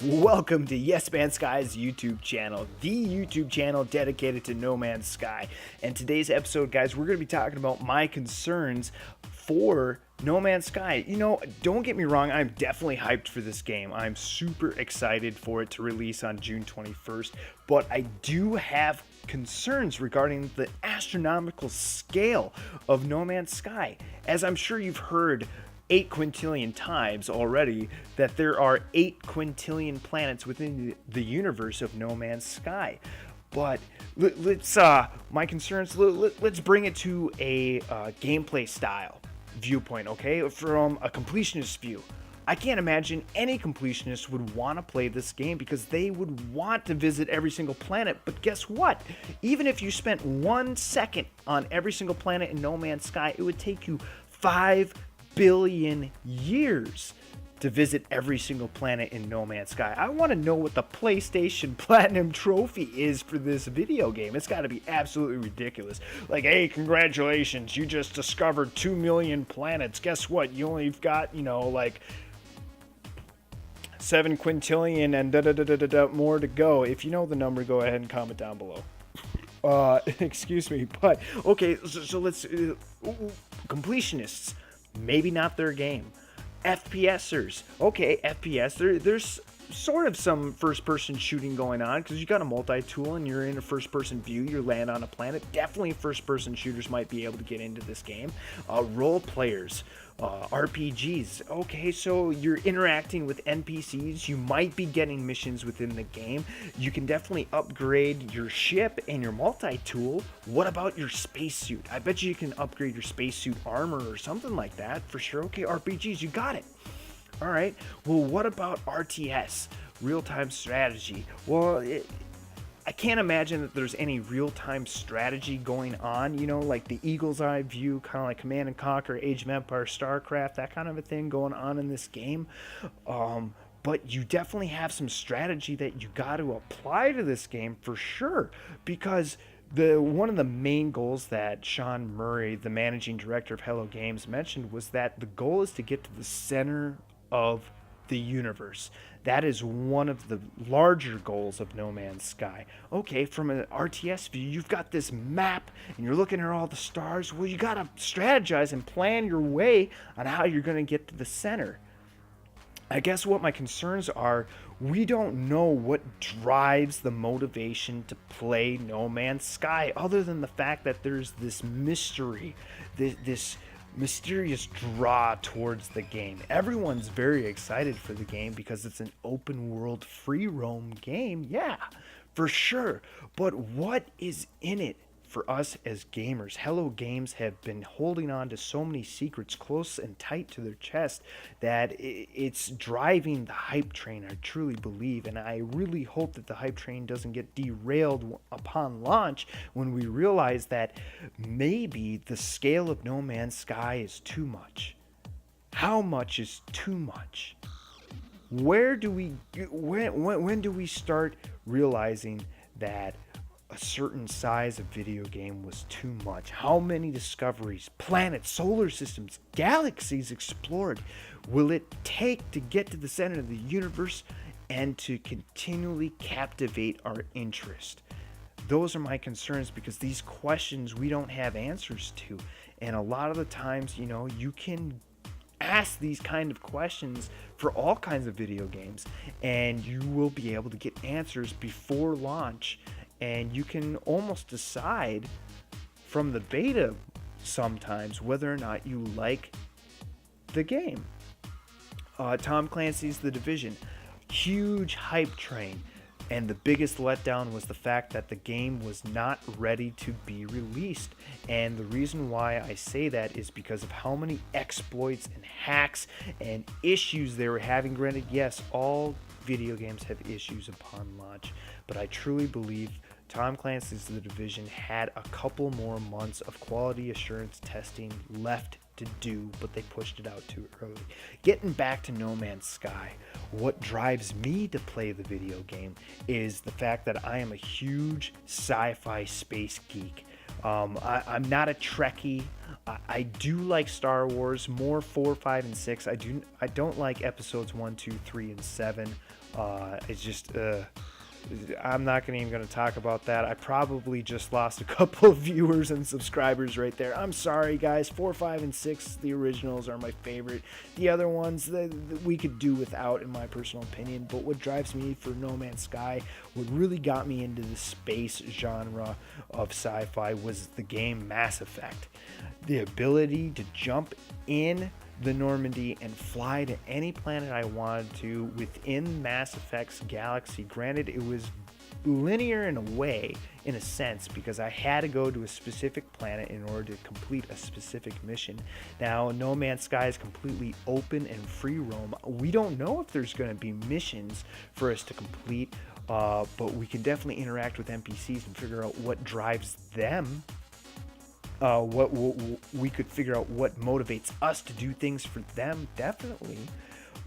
Welcome to Yes Man's Sky's YouTube channel, the YouTube channel dedicated to No Man's Sky. And today's episode, guys, we're going to be talking about my concerns for No Man's Sky. You know, don't get me wrong, I'm definitely hyped for this game. I'm super excited for it to release on June 21st, but I do have concerns regarding the astronomical scale of No Man's Sky. As I'm sure you've heard 8 quintillion times already that there are 8 quintillion planets within the universe of No Man's Sky. But let's my concerns, let's bring it to a gameplay style viewpoint, okay? From a completionist view. I can't imagine any completionist would want to play this game because they would want to visit every single planet. But guess what? Even if you spent 1 second on every single planet in No Man's Sky, it would take you 5 billion years to visit every single planet in No Man's Sky. I want to know what the PlayStation Platinum Trophy is for this video game. It's got to be absolutely ridiculous. Like, hey, congratulations, you just discovered 2 million planets. Guess what? You only got, like 7 quintillion and more to go. If you know the number, go ahead and comment down below. Excuse me, but okay, so let's completionists. Maybe not their game. FPSers. Okay, FPS. There's sort of some first-person shooting going on because you got a multi-tool and you're in a first-person view. You land on a planet. Definitely first-person shooters might be able to get into this game. Role players. RPGs. Okay, so you're interacting with NPCs. You might be getting missions within the game. You can definitely upgrade your ship and your multi-tool. What about your spacesuit? I bet you can upgrade your spacesuit armor or something like that for sure. Okay, RPGs, you got it. All right. Well, what about RTS? Real-time strategy. Well, I can't imagine that there's any real-time strategy going on, like the eagle's eye view, kind of like Command and Conquer, Age of Empires, StarCraft, that kind of a thing going on in this game. But you definitely have some strategy that you got to apply to this game for sure, because one of the main goals that Sean Murray, the managing director of Hello Games, mentioned was that the goal is to get to the center of the universe. That is one of the larger goals of No Man's Sky. Okay, from an RTS view, you've got this map and you're looking at all the stars. Well, you got to strategize and plan your way on how you're going to get to the center. I guess what my concerns are, we don't know what drives the motivation to play No Man's Sky other than the fact that there's this mystery, this mysterious draw towards the game. Everyone's very excited for the game because it's an open world free roam game. Yeah, for sure. But what is in it for us as gamers? Hello Games have been holding on to so many secrets close and tight to their chest that it's driving the hype train, I truly believe, and I really hope that the hype train doesn't get derailed upon launch when we realize that maybe the scale of No Man's Sky is too much. How much is too much? When do we start realizing that a certain size of video game was too much? How many discoveries, planets, solar systems, galaxies explored will it take to get to the center of the universe and to continually captivate our interest? Those are my concerns because these questions we don't have answers to. And a lot of the times, you can ask these kind of questions for all kinds of video games and you will be able to get answers before launch. And you can almost decide from the beta sometimes whether or not you like the game. Tom Clancy's The Division, huge hype train. And the biggest letdown was the fact that the game was not ready to be released. And the reason why I say that is because of how many exploits and hacks and issues they were having. Granted, yes, all video games have issues upon launch, but I truly believe Tom Clancy's The Division had a couple more months of quality assurance testing left to do, but they pushed it out too early. Getting back to No Man's Sky, what drives me to play the video game is the fact that I am a huge sci-fi space geek. I'm not a Trekkie. I do like Star Wars, more 4, 5, and 6. I don't like episodes 1, 2, 3, and 7. It's just I'm not even going to talk about that. I probably just lost a couple of viewers and subscribers right there. I'm sorry, guys. 4, 5, and 6, the originals, are my favorite. The other ones we could do without, in my personal opinion. But what drives me for No Man's Sky, what really got me into the space genre of sci-fi, was the game Mass Effect. The ability to jump in the Normandy and fly to any planet I wanted to within Mass Effect's galaxy. Granted, it was linear in a way, in a sense, because I had to go to a specific planet in order to complete a specific mission. Now, No Man's Sky is completely open and free roam. We don't know if there's going to be missions for us to complete, but we can definitely interact with NPCs and figure out what drives them. What we could figure out what motivates us to do things for them, definitely.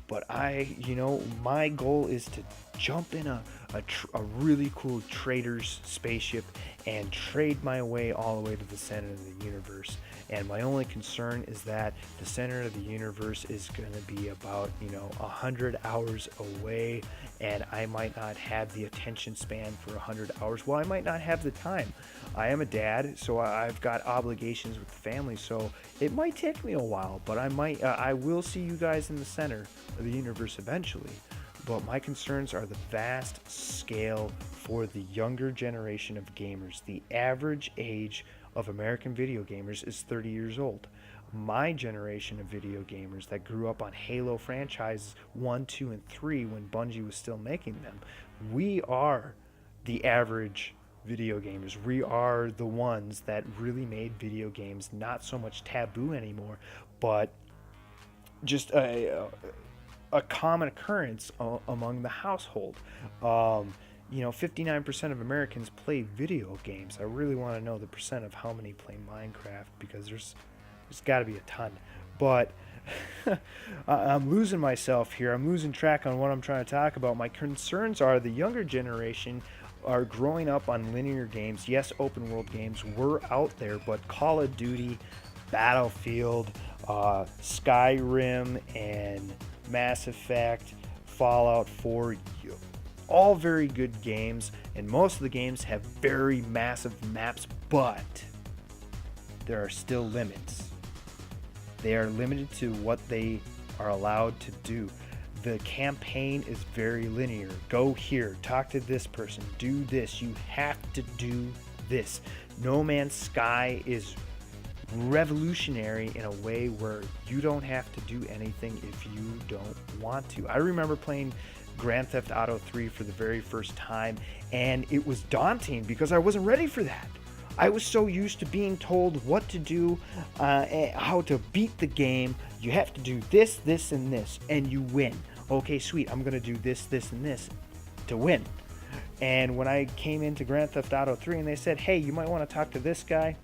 But my goal is to jump in a really cool trader's spaceship and trade my way all the way to the center of the universe. And my only concern is that the center of the universe is going to be about 100 hours away, and I might not have the attention span for 100 hours. Well, I might not have the time. I am a dad, so I've got obligations with the family, so it might take me a while, but I will see you guys in the center of the universe eventually. But my concerns are the vast scale for the younger generation of gamers. The average age of American video gamers is 30 years old. My generation of video gamers that grew up on Halo franchises 1, 2, and 3 when Bungie was still making them, we are the average video gamers. We are the ones that really made video games not so much taboo anymore, but just a common occurrence among the household. 59% of Americans play video games. I really want to know the percent of how many play Minecraft, because there's got to be a ton. But I'm losing myself here. I'm losing track on what I'm trying to talk about. My concerns are the younger generation are growing up on linear games. Yes, open world games were out there, but Call of Duty, Battlefield, Skyrim, and Mass Effect, Fallout 4, all very good games, and most of the games have very massive maps, but there are still limits. They are limited to what they are allowed to do. The campaign is very linear. Go here, talk to this person, do this, you have to do this. No Man's Sky is revolutionary in a way where you don't have to do anything if you don't want to. I remember playing Grand Theft Auto 3 for the very first time, and it was daunting because I wasn't ready for that. I was so used to being told what to do, how to beat the game. You have to do this, this, and this, and you win. Okay, sweet, I'm gonna do this, this, and this to win. And when I came into Grand Theft Auto 3 and they said, hey, you might want to talk to this guy,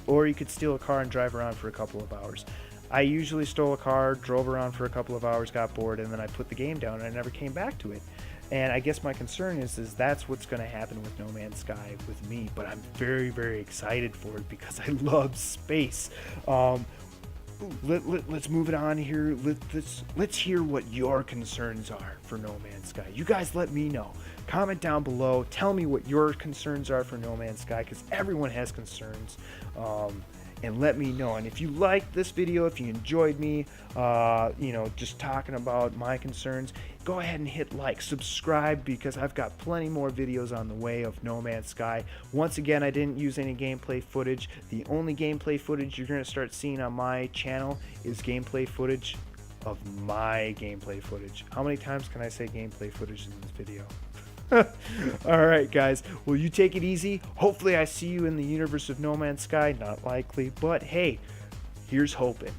or you could steal a car and drive around for a couple of hours. I usually stole a car, drove around for a couple of hours, got bored, and then I put the game down and I never came back to it. And I guess my concern is that's what's going to happen with No Man's Sky with me, but I'm very, very excited for it because I love space. Let's move it on here. Let's hear what your concerns are for No Man's Sky. You guys let me know. Comment down below. Tell me what your concerns are for No Man's Sky, because everyone has concerns. And let me know. And if you liked this video, if you enjoyed me, just talking about my concerns, go ahead and hit like, subscribe, because I've got plenty more videos on the way of No Man's Sky. Once again, I didn't use any gameplay footage. The only gameplay footage you're going to start seeing on my channel is gameplay footage of my gameplay footage. How many times can I say gameplay footage in this video? Alright guys, well, you take it easy. Hopefully I see you in the universe of No Man's Sky. Not likely, but hey, here's hoping.